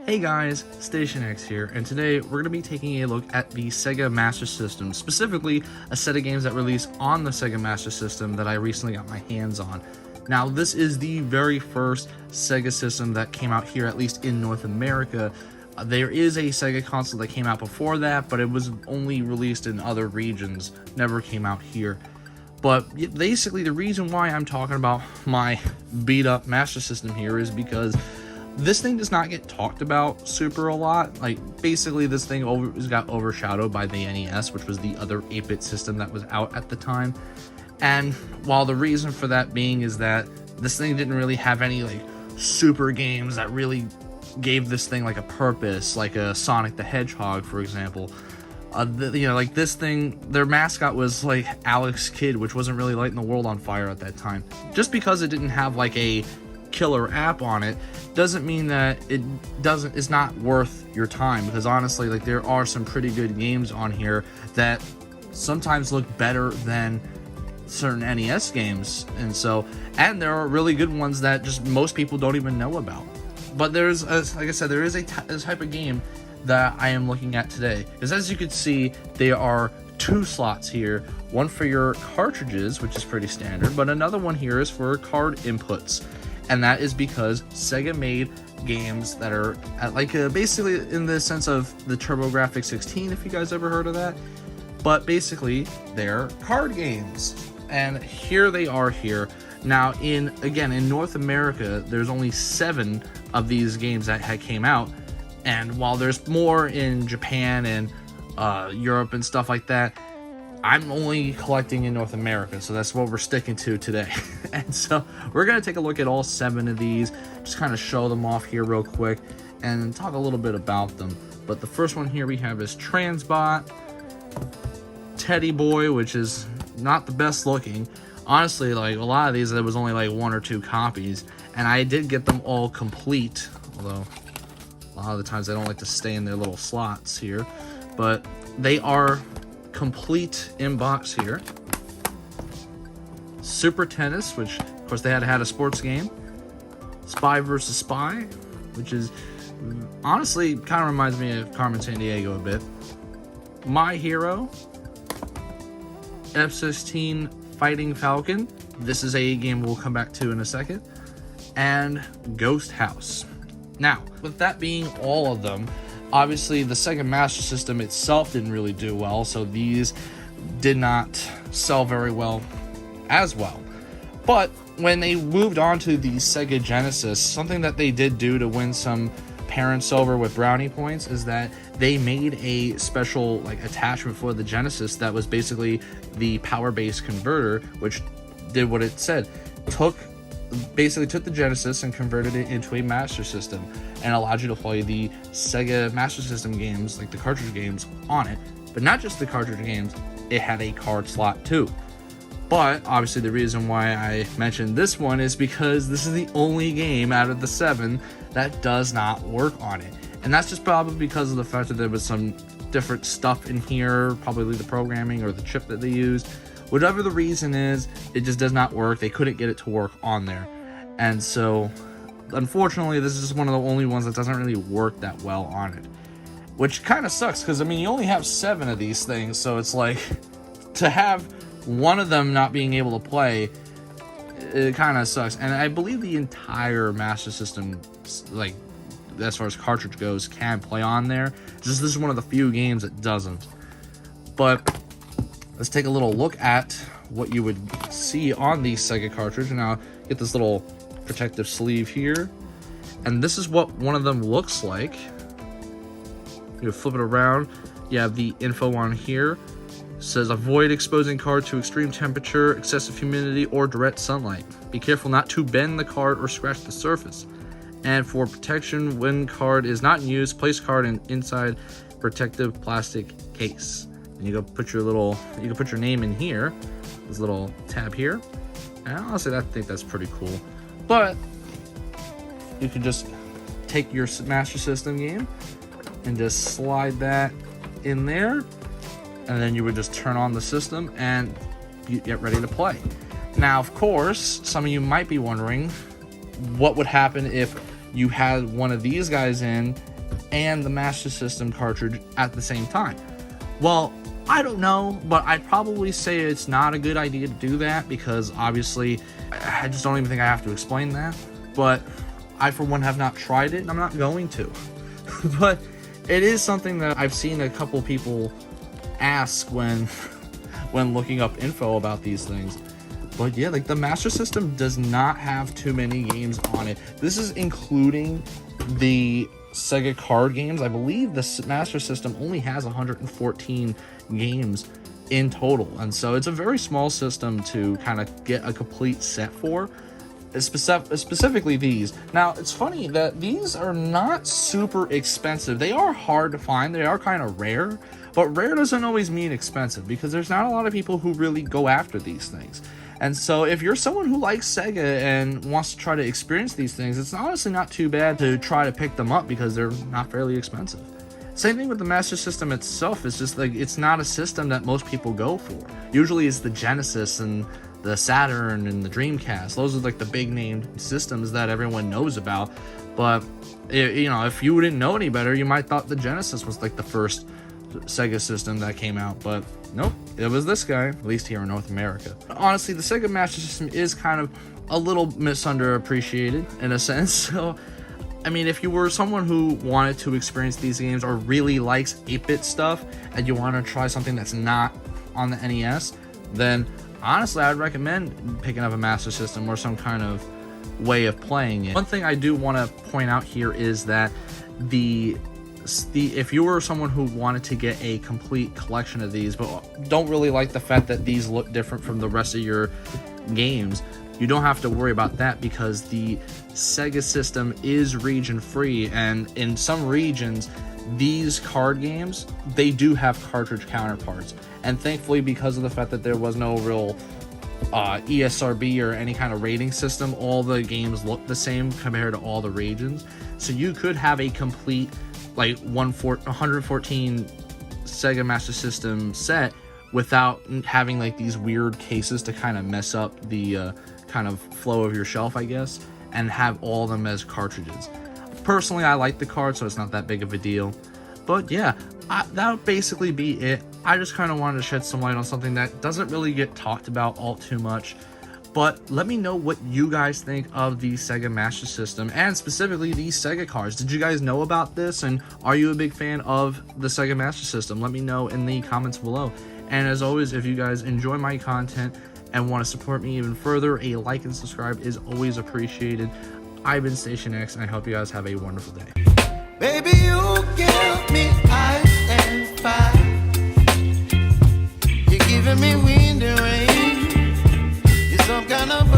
Hey guys, Station X here, and today we're going to be taking a look at the Sega Master System, specifically a set of games that released on the Sega Master System that I recently got my hands on. Now, this is the very first Sega system that came out here, at least in North America. There is a Sega console that came out before that, but it was only released in other regions, never came out here. But basically, the reason why I'm talking about my beat-up Master System here is because this thing does not get talked about super a lot. Like, basically, this thing got overshadowed by the NES, which was the other 8-bit system that was out at the time. And while the reason for that being is that this thing didn't really have any, like, super games that really gave this thing, like, a purpose, like a Sonic the Hedgehog, for example. Like this thing, their mascot was, like, Alex Kidd, which wasn't really lighting the world on fire at that time. Just because it didn't have, like, a killer app on it doesn't mean that it's not worth your time, because honestly, like, there are some pretty good games on here that sometimes look better than certain NES games, and there are really good ones that just most people don't even know about. But there's like I said, there is a type of game that I am looking at today, because as you can see, there are two slots here, one for your cartridges, which is pretty standard, but another one here is for card inputs. And that is because Sega made games that are basically in the sense of the TurboGrafx-16, if you guys ever heard of that. But basically, they're card games. And here they are here. Now, in North America, there's only 7 of these games that came out. And while there's more in Japan and Europe and stuff like that, I'm only collecting in North America, so that's what we're sticking to today. And so we're going to take a look at all 7 of these, just kind of show them off here real quick, and talk a little bit about them. But the first one here we have is Transbot, Teddy Boy, which is not the best looking. Honestly, like, a lot of these, there was only like 1 or 2 copies, and I did get them all complete, although a lot of the times they don't like to stay in their little slots here. But they are complete in box here. Super Tennis, which of course they had a sports game. Spy vs. Spy, which is honestly kind of reminds me of Carmen Sandiego a bit. My Hero, F-16 Fighting Falcon. This is a game we'll come back to in a second. And Ghost House. Now, with that being all of them, obviously the Sega Master System itself didn't really do well, so these did not sell very well as well. But when they moved on to the Sega Genesis, something that they did do to win some parents over with brownie points is that they made a special, like, attachment for the Genesis that was basically the power-based converter, which did what it said. Basically took the Genesis and converted it into a Master System and allowed you to play the Sega Master System games, like the cartridge games, on it. But not just the cartridge games, it had a card slot too. But obviously the reason why I mentioned this one is because this is the only game out of the 7 that does not work on it. And that's just probably because of the fact that there was some different stuff in here, probably the programming or the chip that they used. Whatever the reason is, it just does not work. They couldn't get it to work on there. And so, unfortunately, this is just one of the only ones that doesn't really work that well on it. Which kind of sucks, because, I mean, you only have 7 of these things, so it's like, to have one of them not being able to play, it kind of sucks. And I believe the entire Master System, like, as far as cartridge goes, can play on there. This is one of the few games that doesn't. But let's take a little look at what you would see on the Sega cartridge. Now, get this little protective sleeve here. And this is what one of them looks like. You flip it around. You have the info on here. It says, avoid exposing card to extreme temperature, excessive humidity, or direct sunlight. Be careful not to bend the card or scratch the surface. And for protection, when card is not in use, place card inside protective plastic case. And you can put your name in here, this little tab here. And honestly, I think that's pretty cool. But you can just take your Master System game and just slide that in there, and then you would just turn on the system and you get ready to play. Now, of course, some of you might be wondering what would happen if you had one of these guys in and the Master System cartridge at the same time. Well, I don't know, but I'd probably say it's not a good idea to do that, because obviously I just don't even think I have to explain that. But I, for one, have not tried it, and I'm not going to. But it is something that I've seen a couple people ask when looking up info about these things. But yeah, like, the Master System does not have too many games on it. This is including the Sega card games. I believe the Master System only has 114 games in total, and so it's a very small system to kind of get a complete set for, specifically these. Now, it's funny that these are not super expensive. They are hard to find, they are kind of rare, but rare doesn't always mean expensive, because there's not a lot of people who really go after these things. And so if you're someone who likes Sega and wants to try to experience these things, it's honestly not too bad to try to pick them up, because they're not fairly expensive. Same thing with the Master System itself. It's just like, it's not a system that most people go for. Usually it's the Genesis and the Saturn and the Dreamcast. Those are like the big named systems that everyone knows about. But you know, if you didn't know any better, you might thought the Genesis was like the first Sega system that came out, but nope, it was this guy, at least here in North America. Honestly, the Sega Master System is kind of a little misunderappreciated in a sense. So I mean, if you were someone who wanted to experience these games or really likes 8-bit stuff and you want to try something that's not on the NES, then honestly, I'd recommend picking up a Master System or some kind of way of playing it. One thing I do want to point out here is that if you were someone who wanted to get a complete collection of these but don't really like the fact that these look different from the rest of your games, you don't have to worry about that, because the Sega system is region free, and in some regions these card games, they do have cartridge counterparts. And thankfully, because of the fact that there was no real ESRB or any kind of rating system, all the games look the same compared to all the regions. So you could have a complete like 114 Sega Master System set without having like these weird cases to kind of mess up the kind of flow of your shelf, I guess, and have all of them as cartridges. Personally, I like the card, so it's not that big of a deal. But yeah, that would basically be it. I just kind of wanted to shed some light on something that doesn't really get talked about all too much. But let me know what you guys think of the Sega Master System, and specifically these Sega cards. Did you guys know about this, and are you a big fan of the Sega Master System? Let me know in the comments below. And as always, if you guys enjoy my content and want to support me even further, a like and subscribe is always appreciated. I've been Station X, and I hope you guys have a wonderful day. Baby, you give me ice and fire. You're giving me wind and rain. You're some kind of